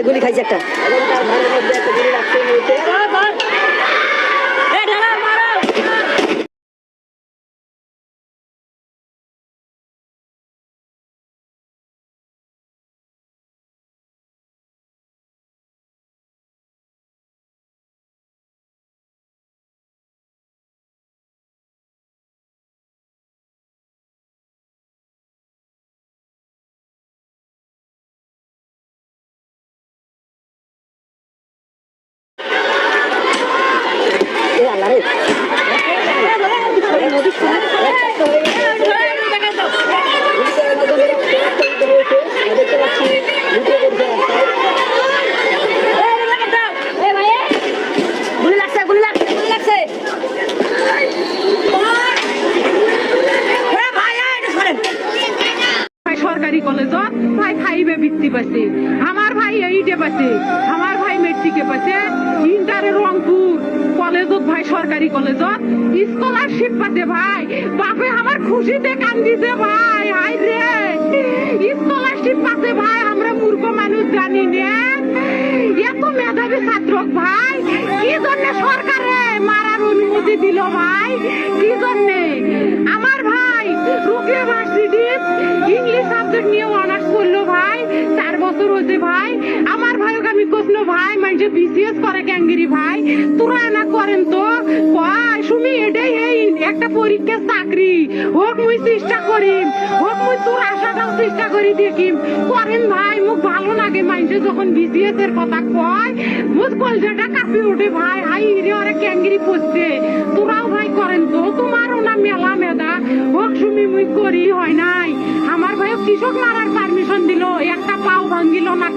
গুলি খাইছে একটা। সরকারি কলেজত ভাই 5-এ বৃত্তি পাইছে, আমার ভাই 8-এ পাইছে, আমার ভাই মেট্রিকে পাইছে, ইন্টারে রংপুর কলেজত ভাই সরকারি কলেজত স্কলারশিপ পাইছে ভাই। বাপে আমার খুশিতে কান্দিছে ভাই। হাই রে স্কলারশিপ পাইছে ভাই, আমরা মূর্খ মানুষ জানি না এত মেধাবী ছাত্র ভাই কি জন্য সরকারে মারার অনুমতি দিল ভাই, কি জন্য? আমার ভাই রুকিয়া ভার্সিটি ইংলিশ সাবজেক্ট নিয়ে অনার্স করলো ভাই, 4 বছর হয়েছে ভাই। আমার ভাইকে আমি কইলো ভাই মানে বিসিএস করে ক্যাঙ্গিরি ভাই, তোরা না করেন তো কয় শুনি এটাই এই একটা পরীক্ষা চাকরি হোক মুই চেষ্টা করি, হোক মুই তোর আশাটাও চেষ্টা করি দেখি করেন ভাই। মুখ ভালো লাগে মাইন্ডে যখন বিসিএস এর কথা কয়, মুখ কলজাটা কাঁপি ওঠে ভাই। হাই রে ওরা ক্যাঙ্গিরি পড়ছে, তোরাও ভাই করেন তো, তোমারও না মেলা মেধা হোক শুনি মুই করি হয় নাই।